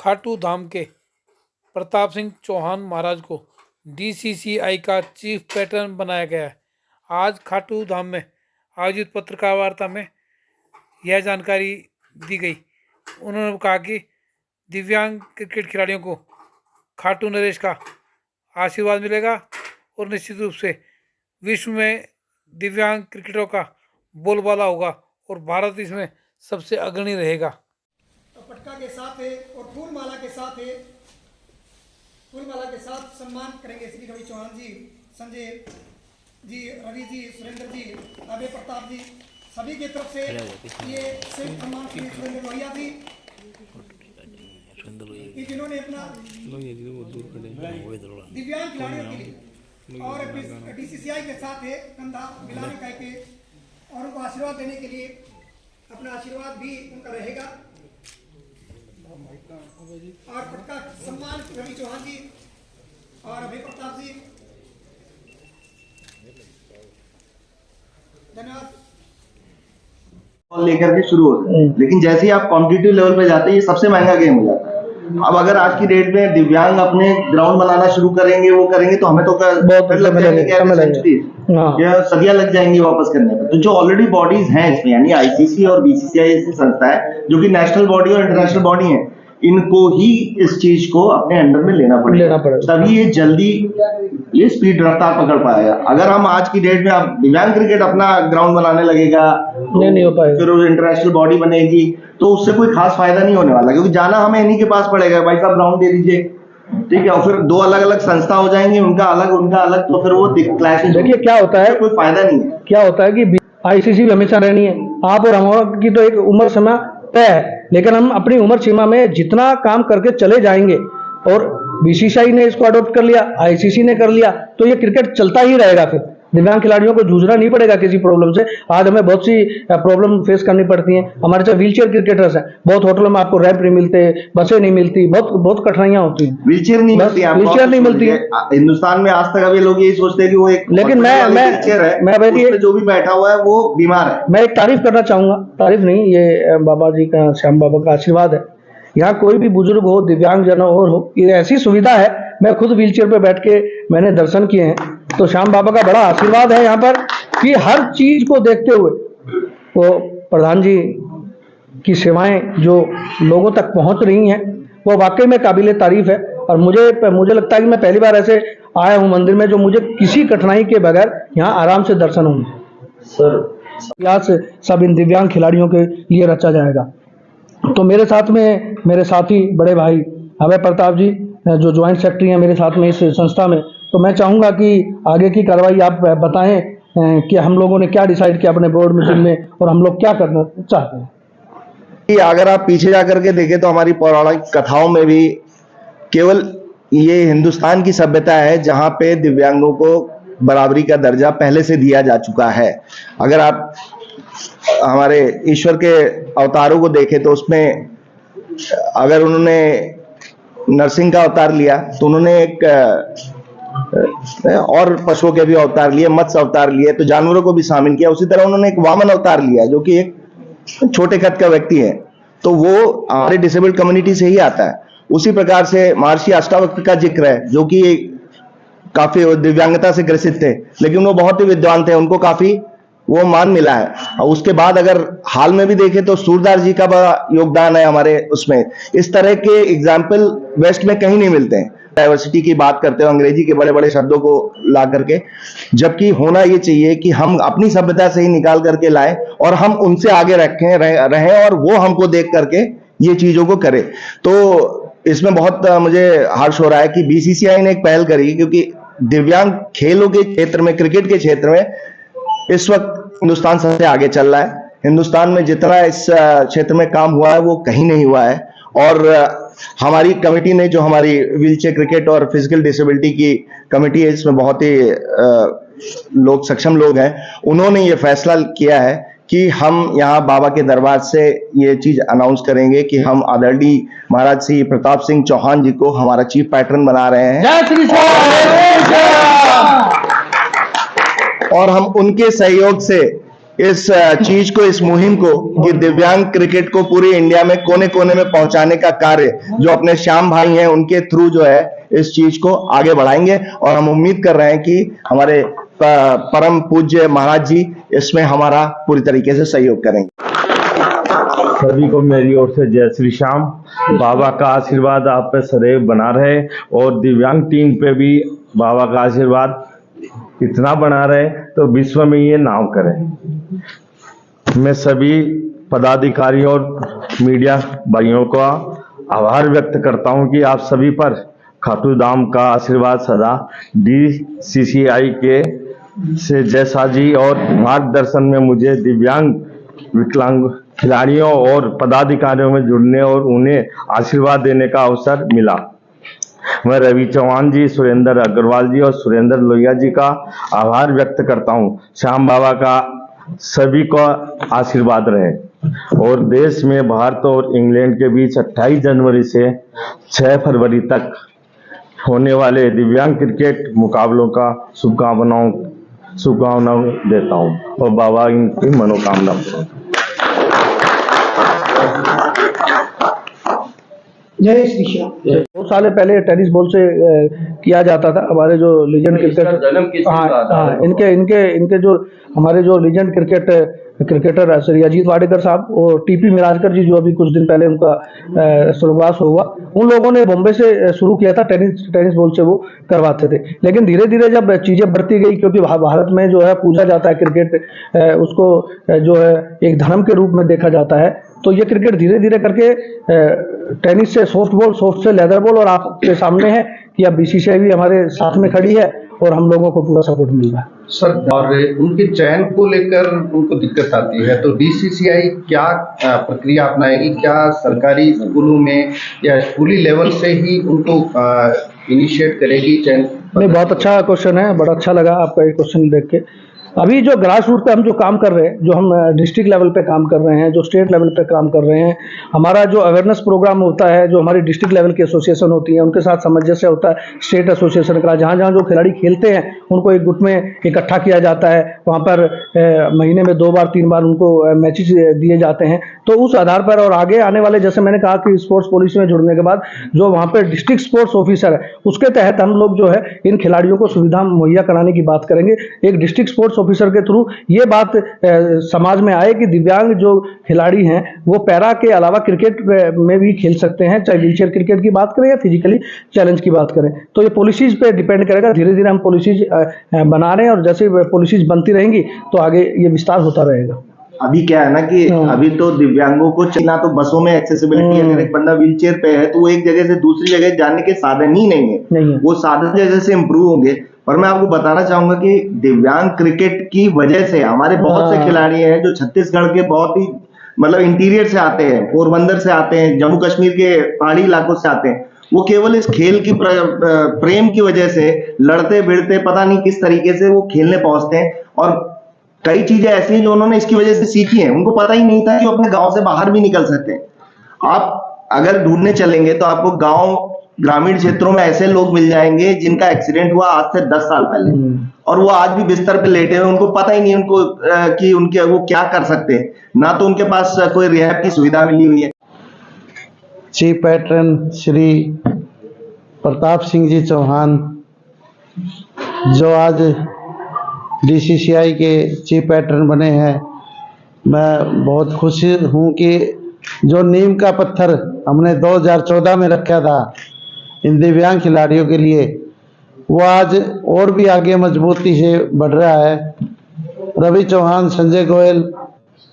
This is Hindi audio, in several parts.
खाटू धाम के प्रताप सिंह चौहान महाराज को DCCI का चीफ पैटर्न बनाया गया है। आज खाटू धाम में आयोजित पत्रकार वार्ता में यह जानकारी दी गई। उन्होंने कहा कि दिव्यांग क्रिकेट खिलाड़ियों को खाटू नरेश का आशीर्वाद मिलेगा और निश्चित रूप से विश्व में दिव्यांग क्रिकेटरों का बोलबाला होगा और भारत इसमें सबसे अग्रणी रहेगा। पटका के साथ है और फूलमाला के साथ है, फूलमाला के साथ सम्मान करेंगे श्री रवि चौहान जी, संजय जी, रवि जी, सुरेंद्र जी, अभय प्रताप जी, सभी की तरफ से ये सिर्फ सम्मान श्री सुरेंद्र लोहिया जी कि जिन्होंने अपना दिव्यांग खिलाड़ियों के लिए और DCCI के साथ है कंधा मिलाने कह के और उनको आशीर्वाद देने के लिए अपना आशीर्वाद भी उनका रहेगा। और पटका सम्मान रवि चौहान जी और अभय प्रताप जी, धन्यवाद। लेकर के शुरू होते हैं, लेकिन जैसे ही आप कॉम्पिटिटिव लेवल पे जाते हैं ये सबसे महंगा गेम हो जाता है। अब अगर आज की डेट में दिव्यांग अपने ग्राउंड बनाना शुरू करेंगे, वो करेंगे तो हमें तो बहुत लग जाएंगे सेंचुरी या सदियां लग जाएंगी वापस करने में। तो जो ऑलरेडी बॉडीज हैं इसमें, यानी ICC और BCCI ऐसी संस्था है जो कि नेशनल बॉडी और इंटरनेशनल बॉडी है, इनको ही इस चीज को अपने अंडर में लेना पड़ेगा, तभी ये जल्दी ये स्पीड रफ्तार पकड़ पाएगा। अगर हम आज की डेट में आप दिव्यांग क्रिकेट अपना ग्राउंड बनाने लगेगा नहीं हो पाएगा, फिर वो इंटरनेशनल बॉडी बनेगी तो उससे कोई खास फायदा नहीं होने वाला, क्योंकि जाना हमें इन्हीं के पास पड़ेगा, भाई साहब ग्राउंड दे दीजिए, ठीक है। और फिर दो अलग अलग संस्था हो जाएंगी, उनका अलग, तो फिर वो क्लैश। देखिए क्या होता है, कोई फायदा नहीं है। क्या होता है कि ICC भी हमेशा रहनी है, आप और हम की तो एक उम्र सीमा तय है, लेकिन हम अपनी उम्र सीमा में जितना काम करके चले जाएंगे और BCCI ने इसको अडॉप्ट कर लिया, ICC ने कर लिया, तो ये क्रिकेट चलता ही रहेगा। फिर दिव्यांग खिलाड़ियों को जूझना नहीं पड़ेगा किसी प्रॉब्लम से। आज हमें बहुत सी प्रॉब्लम फेस करनी पड़ती हैं। हमारे साथ व्हीलचेयर क्रिकेटर्स हैं, बहुत होटलों में आपको रैंप नहीं मिलते, बसें नहीं मिलती, बहुत कठिनाइयां होती हैं। व्हीलचेयर नहीं मिलती है हिंदुस्तान में आज तक। अभी लोग यही सोचते हैं कि वो एक, लेकिन मैं जो भी बैठा हुआ है वो बीमार है। मैं एक तारीफ करना चाहूंगा, तारीफ नहीं, ये बाबा जी का, श्याम बाबा का आशीर्वाद है। यहाँ कोई भी बुजुर्ग हो, दिव्यांग जन और हो, ये ऐसी सुविधा है। मैं खुद व्हीलचेयर पे बैठ के मैंने दर्शन किए हैं, तो श्याम बाबा का बड़ा आशीर्वाद है यहाँ पर कि हर चीज को देखते हुए वो प्रधान जी की सेवाएं जो लोगों तक पहुंच रही हैं वो वाकई में काबिले तारीफ है। और मुझे लगता है कि मैं पहली बार ऐसे आया हूँ मंदिर में जो मुझे किसी कठिनाई के बगैर यहाँ आराम से दर्शन होंगे। सर यहाँ से सब इन दिव्यांग खिलाड़ियों के लिए रचा जाएगा। तो मेरे साथ में मेरे साथी बड़े भाई अभय प्रताप जी जो ज्वाइंट सेक्रेटरी हैं मेरे साथ में इस संस्था में, तो मैं चाहूँगा कि आगे की कार्रवाई आप बताएं कि हम लोगों ने क्या डिसाइड किया अपने बोर्ड मीटिंग में और हम लोग क्या करना चाहते हैं। अगर आप पीछे जाकर के देखें तो हमारी पौराणिक कथाओं में भी केवल ये हिंदुस्तान की सभ्यता है जहाँ पे दिव्यांगों को बराबरी का दर्जा पहले से दिया जा चुका है। अगर आप हमारे ईश्वर के अवतारों को देखें तो उसमें अगर उन्होंने नरसिंह का अवतार लिया तो उन्होंने एक और पशुओं के भी अवतार लिए, मत्स्य अवतार लिए, तो जानवरों को भी शामिल किया। उसी तरह उन्होंने एक वामन अवतार लिया जो कि एक छोटे कद का व्यक्ति है, तो वो हमारे डिसेबल्ड कम्युनिटी से ही आता है। उसी प्रकार से महर्षि अष्टावक्र का जिक्र है जो कि काफी दिव्यांगता से ग्रसित थे, लेकिन वो बहुत ही विद्वान थे, उनको काफी वो मान मिला है। और उसके बाद अगर हाल में भी देखें तो सूरदास जी का बड़ा योगदान है हमारे उसमें। इस तरह के एग्जाम्पल वेस्ट में कहीं नहीं मिलते हैं। डाइवर्सिटी की बात करते हो अंग्रेजी के बड़े बड़े शब्दों को ला करके, जबकि होना ये चाहिए कि हम अपनी सभ्यता से ही निकाल करके लाएं और हम उनसे आगे रहें और वो हमको देख करके ये चीजों को करें। तो इसमें बहुत मुझे हर्ष हो रहा है कि BCCI ने एक पहल करी, क्योंकि दिव्यांग खेलों के क्षेत्र में, क्रिकेट के क्षेत्र में इस वक्त हिंदुस्तान सबसे आगे चल रहा है। हिंदुस्तान में जितना इस क्षेत्र में काम हुआ है वो कहीं नहीं हुआ है। और हमारी कमेटी ने, जो हमारी व्हीलचेयर क्रिकेट और फिजिकल डिसेबिलिटी की कमेटी है, इसमें बहुत ही लोग सक्षम लोग हैं, उन्होंने ये फैसला किया है कि हम यहाँ बाबा के दरबार से ये चीज अनाउंस करेंगे कि हम आदरणीय महाराज श्री प्रताप सिंह चौहान जी को हमारा चीफ पैटर्न बना रहे हैं। और हम उनके सहयोग से इस चीज को, इस मुहिम को, कि दिव्यांग क्रिकेट को पूरे इंडिया में कोने कोने में पहुंचाने का कार्य जो अपने श्याम भाई हैं उनके थ्रू जो है इस चीज को आगे बढ़ाएंगे। और हम उम्मीद कर रहे हैं कि हमारे परम पूज्य महाराज जी इसमें हमारा पूरी तरीके से सहयोग करेंगे। सभी को मेरी ओर से जय श्री श्याम। बाबा का आशीर्वाद आप पे सदैव बना रहे और दिव्यांग टीम पे भी बाबा का आशीर्वाद इतना बना रहे तो विश्व में ये नाम करें। मैं सभी पदाधिकारियों और मीडिया भाइयों का आभार व्यक्त करता हूं कि आप सभी पर खाटू धाम का आशीर्वाद सदा DCCI के से जैसा जी और मार्गदर्शन में मुझे दिव्यांग विकलांग खिलाड़ियों और पदाधिकारियों में जुड़ने और उन्हें आशीर्वाद देने का अवसर मिला। मैं रवि चौहान जी, सुरेंद्र अग्रवाल जी और सुरेंद्र लोहिया जी का आभार व्यक्त करता हूं। श्याम बाबा का सभी को आशीर्वाद रहे और देश में भारत और इंग्लैंड के बीच 28 जनवरी से 6 फरवरी तक होने वाले दिव्यांग क्रिकेट मुकाबलों का शुभकामनाओं देता हूं और बाबा इनकी मनोकामना पूर्ण। जय श्री श्याम। 2 साल पहले टेनिस बॉल से किया जाता था। हमारे जो लीजेंड क्रिकेटर, हाँ, इनके जो हमारे जो लीजेंड क्रिकेटर श्री अजीत वाडेकर साहब और TP मिराजकर जी, जो अभी कुछ दिन पहले उनका स्वर्गवास हुआ, उन लोगों ने बॉम्बे से शुरू किया था। टेनिस बॉल से वो करवाते थे। लेकिन धीरे धीरे जब चीजें बढ़ती गई, क्योंकि भारत में जो है पूजा जाता है क्रिकेट, उसको जो है एक धर्म के रूप में देखा जाता है, तो ये क्रिकेट धीरे धीरे करके टेनिस से सॉफ्ट बॉल, सॉफ्ट से लेदर बॉल, और आपके सामने है कि अब BCCI भी हमारे साथ में खड़ी है और हम लोगों को पूरा सपोर्ट मिल रहा है सर। और उनके चयन को लेकर उनको दिक्कत आती है, तो DCCI क्या प्रक्रिया अपनाएगी? क्या सरकारी स्कूलों में या स्कूली लेवल से ही उनको इनिशिएट करेगी चयन? नहीं, बहुत अच्छा क्वेश्चन है, बड़ा अच्छा लगा आपका ये क्वेश्चन देख के। अभी जो ग्रास रूट पे हम जो काम कर रहे हैं, जो हम डिस्ट्रिक्ट लेवल पे काम कर रहे हैं, जो स्टेट लेवल पे काम कर रहे हैं, हमारा जो अवेयरनेस प्रोग्राम होता है, जो हमारी डिस्ट्रिक्ट लेवल की एसोसिएशन होती है उनके साथ सामंजस्य होता है, स्टेट एसोसिएशन का, जहाँ जहाँ जो खिलाड़ी खेलते हैं उनको एक गुट में इकट्ठा किया जाता है। वहाँ पर महीने में 2 बार 3 बार उनको मैचेस दिए जाते हैं। तो उस आधार पर और आगे आने वाले, जैसे मैंने कहा कि स्पोर्ट्स पॉलिसी में जुड़ने के बाद जो वहाँ पर डिस्ट्रिक्ट स्पोर्ट्स ऑफिसर है, उसके तहत हम लोग जो है इन खिलाड़ियों को सुविधा मुहैया कराने की बात करेंगे। एक डिस्ट्रिक्ट स्पोर्ट्स ऑफिसर के थ्रू ये बात समाज में आए कि दिव्यांग जो खिलाड़ी हैं वो पैरा के अलावा क्रिकेट में भी खेल सकते हैं, चाहे व्हीलचेयर क्रिकेट की बात करें या फिजिकली चैलेंज की बात करें। तो ये पॉलिसीज पे डिपेंड करेगा। धीरे धीरे हम पॉलिसीज बना रहे हैं और जैसे पॉलिसीज बनती रहेंगी तो आगे ये विस्तार होता रहेगा। अभी क्या है ना कि अभी तो दिव्यांगों को चलना, तो बसों में एक्सेसिबिलिटी, अगर एक बंदा व्हीलचेयर पे है तो वो एक जगह से दूसरी जगह जाने के साधन ही नहीं है। वो साधन जैसे से इम्प्रूव होंगे। और मैं आपको बताना चाहूंगा कि दिव्यांग क्रिकेट की वजह से हमारे बहुत से खिलाड़ी हैं जो छत्तीसगढ़ के बहुत ही मतलब इंटीरियर से आते हैं, पोरबंदर से आते हैं, जम्मू कश्मीर के पहाड़ी इलाकों से आते हैं। वो केवल इस खेल की प्रेम की वजह से लड़ते भिड़ते पता नहीं किस तरीके से वो खेलने पहुंचते हैं। और कई चीजें ऐसी हैं जो उन्होंने इसकी वजह से सीखी हैं। उनको पता ही नहीं था कि वो अपने गांव से बाहर भी निकल सकते हैं। आप अगर ढूंढने चलेंगे तो आपको गांव, ग्रामीण क्षेत्रों में ऐसे लोग मिल जाएंगे जिनका एक्सीडेंट हुआ आज से 10 साल पहले और वो आज भी बिस्तर पे लेटे हुए, उनको पता ही नहीं उनको कि उनके वो क्या कर सकते हैं, ना तो उनके पास कोई रिहैब की सुविधा मिली हुई है। चीफ पैटर्न श्री प्रताप सिंह जी चौहान, जो आज DCCI के चीफ पैटर्न बने हैं, मैं बहुत खुश हूँ कि जो नीम का पत्थर हमने 2014 में रखा था इन दिव्यांग खिलाड़ियों के लिए, वो आज और भी आगे मजबूती से बढ़ रहा है। रवि चौहान, संजय गोयल,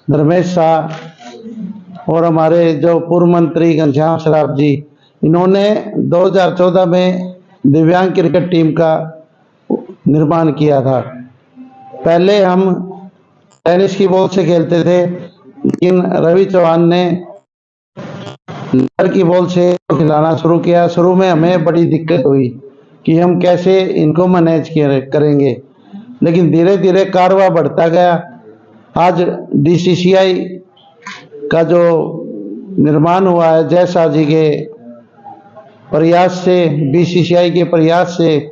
धर्मेश शाह और हमारे जो पूर्व मंत्री घनश्याम शराफ जी, इन्होंने 2014 में दिव्यांग क्रिकेट टीम का निर्माण किया था। पहले हम टेनिस की बॉल से खेलते थे, लेकिन रवि चौहान ने लटर की बॉल से खिलाना शुरू किया। शुरू में हमें बड़ी दिक्कत हुई कि हम कैसे इनको मैनेज करेंगे, लेकिन धीरे धीरे कारवा बढ़ता गया। आज DCCI का जो निर्माण हुआ है, जयशाह जी के प्रयास से, BCCI के प्रयास से,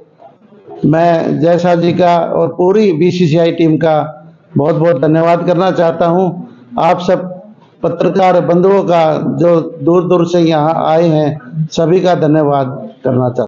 मैं जयशाह जी का और पूरी BCCI टीम का बहुत बहुत धन्यवाद करना चाहता हूं। आप सब पत्रकार बंधुओं का जो दूर दूर से यहाँ आए हैं, सभी का धन्यवाद करना चाहता हूं।